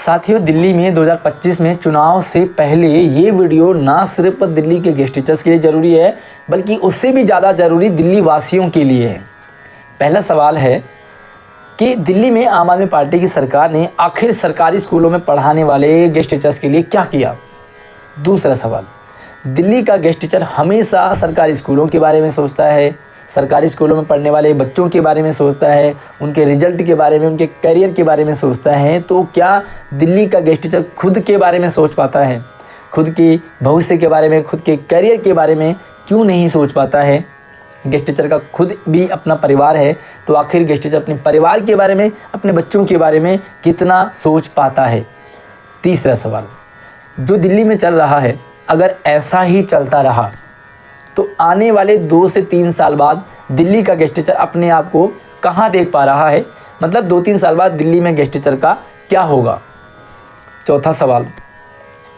साथियों, दिल्ली में 2025 में चुनाव से पहले ये वीडियो ना सिर्फ दिल्ली के गेस्ट टीचर्स के लिए ज़रूरी है, बल्कि उससे भी ज़्यादा ज़रूरी दिल्ली वासियों के लिए है। पहला सवाल है कि दिल्ली में आम आदमी पार्टी की सरकार ने आखिर सरकारी स्कूलों में पढ़ाने वाले गेस्ट टीचर्स के लिए क्या किया। दूसरा सवाल, दिल्ली का गेस्ट टीचर हमेशा सरकारी स्कूलों के बारे में सोचता है, सरकारी स्कूलों में पढ़ने वाले बच्चों के बारे में सोचता है, उनके रिजल्ट के बारे में, उनके करियर के बारे में सोचता है। तो क्या दिल्ली का गेस्ट टीचर खुद के बारे में सोच पाता है? खुद के भविष्य के बारे में, खुद के करियर के बारे में क्यों नहीं सोच पाता है? गेस्ट टीचर का खुद भी अपना परिवार है, तो आखिर गेस्ट टीचर अपने परिवार के बारे में, अपने बच्चों के बारे में कितना सोच पाता है? तीसरा सवाल, जो दिल्ली में चल रहा है, अगर ऐसा ही चलता रहा तो आने वाले 2 से 3 साल बाद दिल्ली का गेस्ट टीचर अपने आप को कहाँ देख पा रहा है? मतलब 2-3 साल बाद दिल्ली में गेस्ट टीचर का क्या होगा? चौथा सवाल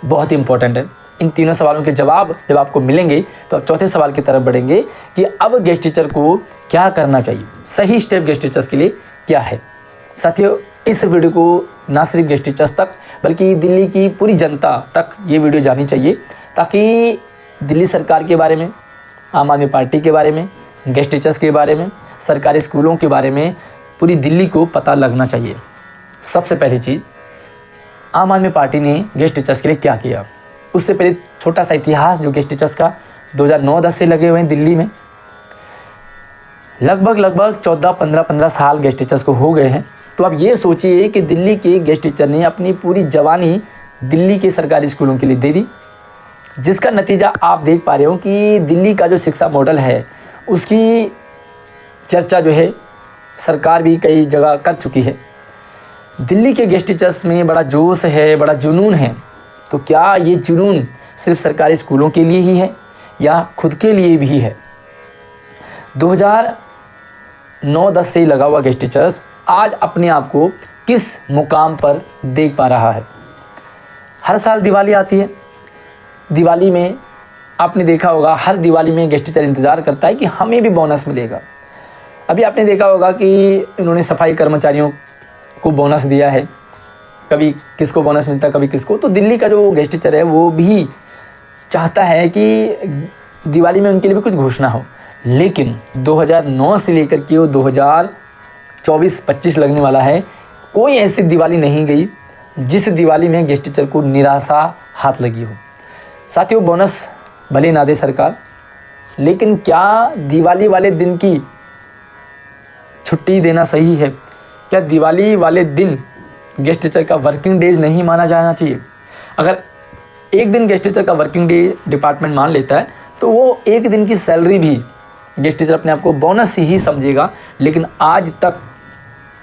बहुत ही इंपॉर्टेंट है। इन तीनों सवालों के जवाब जब आपको मिलेंगे तो आप चौथे सवाल की तरफ बढ़ेंगे कि अब गेस्ट टीचर को क्या करना चाहिए, सही स्टेप गेस्ट टीचर्स के लिए क्या है। साथियों, इस वीडियो को ना सिर्फ गेस्ट टीचर्स तक बल्कि दिल्ली की पूरी जनता तक ये वीडियो जानी चाहिए, ताकि दिल्ली सरकार के बारे में, आम आदमी पार्टी के बारे में, गेस्ट टीचर्स के बारे में, सरकारी स्कूलों के बारे में पूरी दिल्ली को पता लगना चाहिए। सबसे पहली चीज़, आम आदमी पार्टी ने गेस्ट टीचर्स के लिए क्या किया। उससे पहले छोटा सा इतिहास जो गेस्ट टीचर्स का 2009-10 से लगे हुए हैं दिल्ली में। लगभग 14-15 साल गेस्ट टीचर्स को हो गए हैं। तो आप ये सोचिए कि दिल्ली के गेस्ट टीचर ने अपनी पूरी जवानी दिल्ली के सरकारी स्कूलों के लिए दे दी, जिसका नतीजा आप देख पा रहे हो कि दिल्ली का जो शिक्षा मॉडल है उसकी चर्चा जो है सरकार भी कई जगह कर चुकी है। दिल्ली के गेस्ट टीचर्स में बड़ा जोश है, बड़ा जुनून है। तो क्या ये जुनून सिर्फ सरकारी स्कूलों के लिए ही है या खुद के लिए भी है? 2009-10 से लगा हुआ गेस्ट टीचर्स आज अपने आप को किस मुकाम पर देख पा रहा है? हर साल दिवाली आती है। दिवाली में आपने देखा होगा, हर दिवाली में गेस्ट टीचर इंतज़ार करता है कि हमें भी बोनस मिलेगा। अभी आपने देखा होगा कि इन्होंने सफाई कर्मचारियों को बोनस दिया है, कभी किसको बोनस मिलता है, कभी किसको। तो दिल्ली का जो गेस्ट टीचर है वो भी चाहता है कि दिवाली में उनके लिए भी कुछ घोषणा हो। लेकिन 2009 से लेकर के वो 2024-25 लगने वाला है, कोई ऐसी दिवाली नहीं गई जिस दिवाली में गेस्ट टीचर को निराशा हाथ लगी हो। साथियों, बोनस भले ना दे सरकार, लेकिन क्या दिवाली वाले दिन की छुट्टी देना सही है? क्या दिवाली वाले दिन गेस्ट टीचर का वर्किंग डेज नहीं माना जाना चाहिए? अगर एक दिन गेस्ट टीचर का वर्किंग डे डिपार्टमेंट मान लेता है तो वो एक दिन की सैलरी भी गेस्ट टीचर अपने आप को बोनस ही समझेगा। लेकिन आज तक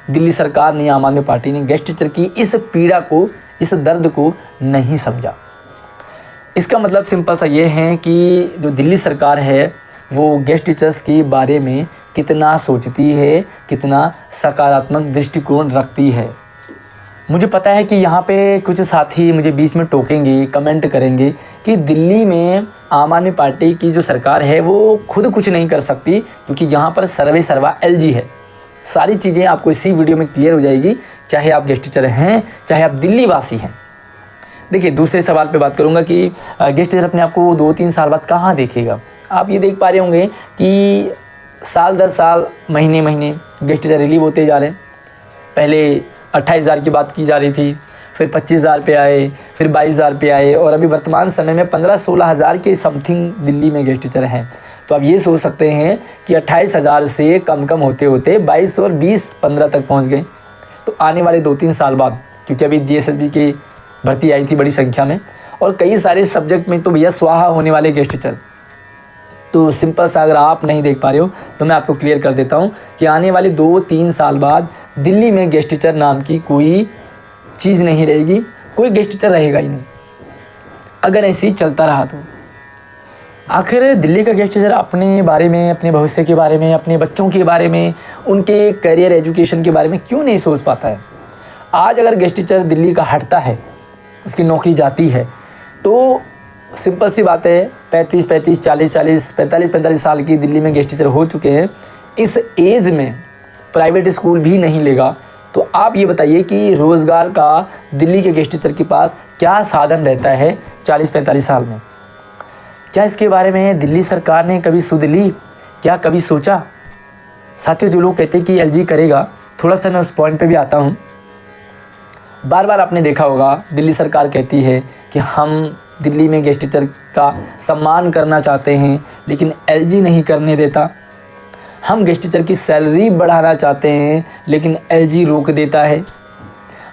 दिल्ली सरकार ने, आम आदमी पार्टी ने गेस्ट टीचर की इस पीड़ा को, इस दर्द को नहीं समझा। इसका मतलब सिंपल सा ये है कि जो दिल्ली सरकार है वो गेस्ट टीचर्स के बारे में कितना सोचती है, कितना सकारात्मक दृष्टिकोण रखती है। मुझे पता है कि यहाँ पे कुछ साथी मुझे बीच में टोकेंगे, कमेंट करेंगे कि दिल्ली में आम आदमी पार्टी की जो सरकार है वो खुद कुछ नहीं कर सकती, क्योंकि यहाँ पर सर्वे सर्वा एलजी है। सारी चीज़ें आपको इसी वीडियो में क्लियर हो जाएगी, चाहे आप गेस्ट टीचर हैं, चाहे आप दिल्ली वासी हैं। देखिए, दूसरे सवाल पे बात करूँगा कि गेस्ट टीचर अपने आप को 2-3 साल बाद कहाँ देखेगा। आप ये देख पा रहे होंगे कि साल दर साल, महीने महीने गेस्ट टीचर रिलीव होते जा रहे हैं। पहले 28,000 की बात की जा रही थी, फिर 25,000 पे आए, फिर 22,000 पे आए, और अभी वर्तमान समय में 15-16 हज़ार के समथिंग दिल्ली में गेस्ट टीचर हैं। तो आप ये सोच सकते हैं कि 28,000 से कम होते होते 22 और 20-15 तक पहुँच गए। तो आने वाले 2-3 साल बाद, क्योंकि अभी DSSB की भर्ती आई थी बड़ी संख्या में, और कई सारे सब्जेक्ट में तो भैया स्वाहा होने वाले गेस्ट टीचर। तो सिंपल सा अगर आप नहीं देख पा रहे हो तो मैं आपको क्लियर कर देता हूँ कि आने वाले 2-3 साल बाद दिल्ली में गेस्ट टीचर नाम की कोई चीज़ नहीं रहेगी, कोई गेस्ट टीचर रहेगा ही नहीं, अगर ऐसे ही चलता रहा तो। आखिर दिल्ली का गेस्ट टीचर अपने बारे में, अपने भविष्य के बारे में, अपने बच्चों के बारे में, उनके करियर एजुकेशन के बारे में क्यों नहीं सोच पाता है? आज अगर गेस्ट टीचर दिल्ली का हटता है, उसकी नौकरी जाती है, तो सिंपल सी बात है, 35-40, 40-40, 45-45 साल की दिल्ली में गेस्ट टीचर हो चुके हैं। इस एज में प्राइवेट स्कूल भी नहीं लेगा तो आप ये बताइए कि रोज़गार का दिल्ली के गेस्ट टीचर के पास क्या साधन रहता है 40-45 साल में? क्या इसके बारे में दिल्ली सरकार ने कभी सुध ली? क्या कभी सोचा? साथियों, जो लोग कहते हैं कि एलजी करेगा, थोड़ा सा मैं उस पॉइंट पे भी आता हूँ। बार बार आपने देखा होगा दिल्ली सरकार कहती है कि हम दिल्ली में गेस्ट टीचर का सम्मान करना चाहते हैं, लेकिन एलजी नहीं करने देता। हम गेस्ट टीचर की सैलरी बढ़ाना चाहते हैं, लेकिन एलजी रोक देता है।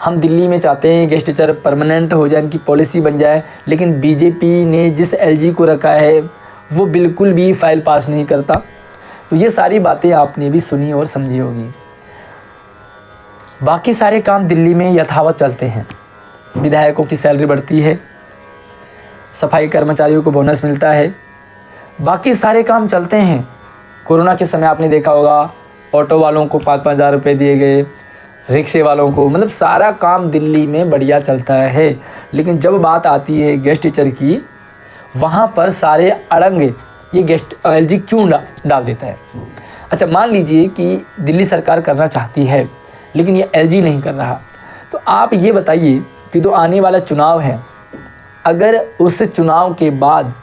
हम दिल्ली में चाहते हैं गेस्ट टीचर परमानेंट हो जाए, इनकी पॉलिसी बन जाए, लेकिन बीजेपी ने जिस एलजी को रखा है वो बिल्कुल भी फाइल पास नहीं करता। तो ये सारी बातें आपने भी सुनी और समझी होगी। बाकी सारे काम दिल्ली में यथावत चलते हैं। विधायकों की सैलरी बढ़ती है, सफाई कर्मचारियों को बोनस मिलता है, बाकी सारे काम चलते हैं। कोरोना के समय आपने देखा होगा ऑटो वालों को 5-5 हज़ार रुपये दिए गए, रिक्शे वालों को, मतलब सारा काम दिल्ली में बढ़िया चलता है। लेकिन जब बात आती है गेस्ट टीचर की, वहाँ पर सारे अड़ंगे ये गेस्ट एलजी क्यों डाल देता है। अच्छा, मान लीजिए कि दिल्ली सरकार करना चाहती है, लेकिन ये एलजी नहीं कर रहा, तो आप ये बताइए कि तो आने वाला चुनाव है, अगर उस चुनाव के बाद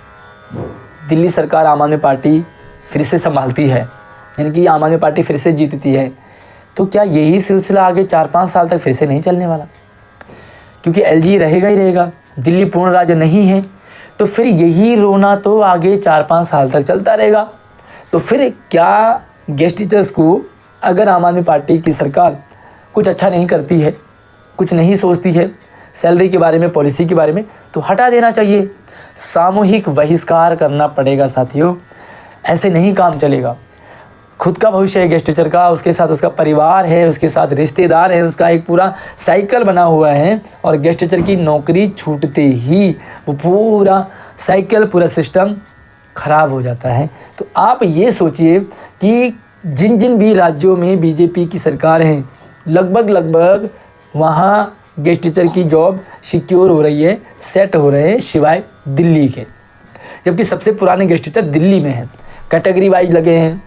दिल्ली सरकार आम आदमी पार्टी फिर से संभालती है, यानी कि आम आदमी पार्टी फिर से जीतती है, तो क्या यही सिलसिला आगे 4-5 साल तक फिर से नहीं चलने वाला? क्योंकि एलजी रहेगा ही रहेगा, दिल्ली पूर्ण राज्य नहीं है, तो फिर यही रोना तो आगे 4-5 साल तक चलता रहेगा। तो फिर क्या गेस्ट टीचर्स को, अगर आम आदमी पार्टी की सरकार कुछ अच्छा नहीं करती है, कुछ नहीं सोचती है सैलरी के बारे में, पॉलिसी के बारे में, तो हटा देना चाहिए, सामूहिक बहिष्कार करना पड़ेगा। साथियों, ऐसे नहीं काम चलेगा। खुद का भविष्य है गेस्ट टीचर का, उसके साथ उसका परिवार है, उसके साथ रिश्तेदार हैं, उसका एक पूरा साइकिल बना हुआ है, और गेस्ट टीचर की नौकरी छूटते ही वो पूरा साइकिल, पूरा सिस्टम खराब हो जाता है। तो आप ये सोचिए कि जिन जिन भी राज्यों में बीजेपी की सरकार है, लगभग वहाँ गेस्ट टीचर की जॉब सिक्योर हो रही है, सेट हो रहे हैं, सिवाय दिल्ली के। जबकि सबसे पुराने गेस्ट टीचर दिल्ली में हैं, कैटेगरी वाइज लगे हैं,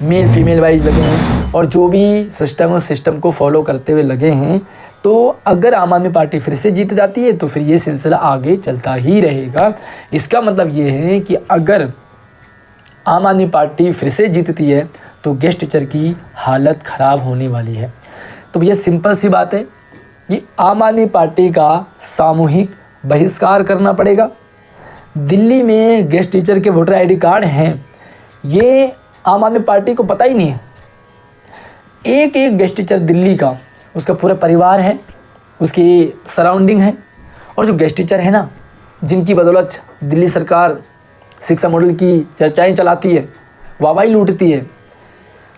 मेल फीमेल वाइज लगे हैं, और जो भी सिस्टम को फॉलो करते हुए लगे हैं। तो अगर आम आदमी पार्टी फिर से जीत जाती है तो फिर ये सिलसिला आगे चलता ही रहेगा। इसका मतलब ये है कि अगर आम आदमी पार्टी फिर से जीतती है तो गेस्ट टीचर की हालत ख़राब होने वाली है। तो भैया सिंपल सी बात है कि आम आदमी पार्टी का सामूहिक बहिष्कार करना पड़ेगा। दिल्ली में गेस्ट टीचर के वोटर आईडी कार्ड हैं, ये आम आदमी पार्टी को पता ही नहीं है। एक एक गेस्ट टीचर दिल्ली का, उसका पूरा परिवार है, उसकी सराउंडिंग है, और जो गेस्ट टीचर है ना, जिनकी बदौलत दिल्ली सरकार शिक्षा मॉडल की चर्चाएं चलाती है, वाहवाही लूटती है,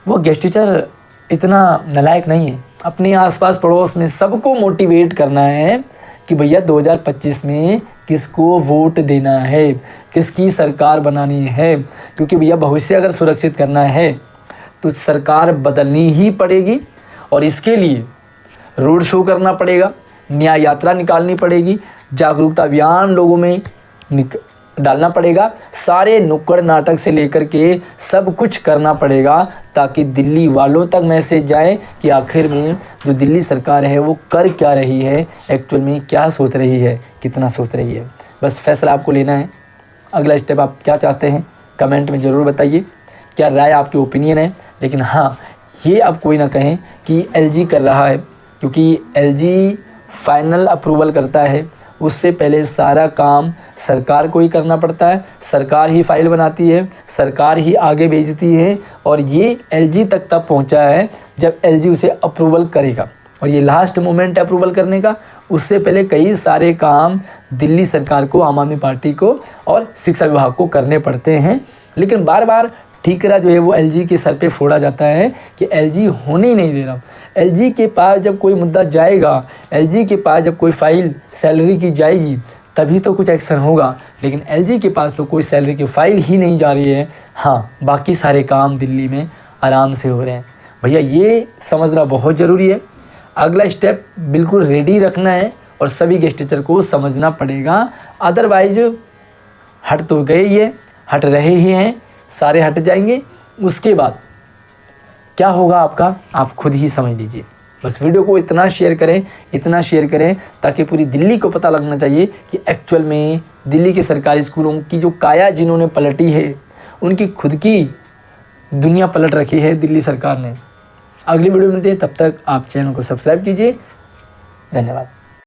वो गेस्ट टीचर इतना नालायक नहीं है। अपने आसपास पड़ोस में सबको मोटिवेट करना है कि भैया 2025 में किसको वोट देना है, किसकी सरकार बनानी है, क्योंकि भैया भविष्य अगर सुरक्षित करना है तो सरकार बदलनी ही पड़ेगी। और इसके लिए रोड शो करना पड़ेगा, न्याय यात्रा निकालनी पड़ेगी, जागरूकता अभियान लोगों में डालना पड़ेगा, सारे नुक्कड़ नाटक से लेकर के सब कुछ करना पड़ेगा, ताकि दिल्ली वालों तक मैसेज जाए कि आखिर में जो दिल्ली सरकार है वो कर क्या रही है, एक्चुअल में क्या सोच रही है, कितना सोच रही है। बस फैसला आपको लेना है। अगला स्टेप आप क्या चाहते हैं कमेंट में ज़रूर बताइए, क्या राय आपकी ओपिनियन है। लेकिन हाँ, ये अब कोई ना कहें कि एलजी कर रहा है, क्योंकि एलजी फाइनल अप्रूवल करता है, उससे पहले सारा काम सरकार को ही करना पड़ता है। सरकार ही फाइल बनाती है, सरकार ही आगे भेजती है, और ये एलजी तक तब पहुंचा है जब एलजी उसे अप्रूवल करेगा, और ये लास्ट मोमेंट है अप्रूवल करने का। उससे पहले कई सारे काम दिल्ली सरकार को, आम आदमी पार्टी को और शिक्षा विभाग को करने पड़ते हैं। लेकिन बार बार ठीकरा जो है वो एलजी के सर पे फोड़ा जाता है कि एलजी होने ही नहीं दे रहा। एलजी के पास जब कोई मुद्दा जाएगा, एलजी के पास जब कोई फाइल सैलरी की जाएगी, तभी तो कुछ एक्शन होगा। लेकिन एलजी के पास तो कोई सैलरी की फाइल ही नहीं जा रही है। हाँ, बाकी सारे काम दिल्ली में आराम से हो रहे हैं। भैया ये समझना बहुत ज़रूरी है। अगला स्टेप बिल्कुल रेडी रखना है, और सभी गेस्ट टीचर को समझना पड़ेगा। अदरवाइज हट तो गए ही है, हट रहे ही हैं, सारे हट जाएंगे। उसके बाद क्या होगा आपका, आप खुद ही समझ लीजिए। बस वीडियो को इतना शेयर करें ताकि पूरी दिल्ली को पता लगना चाहिए कि एक्चुअल में दिल्ली के सरकारी स्कूलों की जो काया जिन्होंने पलटी है, उनकी खुद की दुनिया पलट रखी है दिल्ली सरकार ने। अगली वीडियो में मिलते हैं, तब तक आप चैनल को सब्सक्राइब कीजिए। धन्यवाद।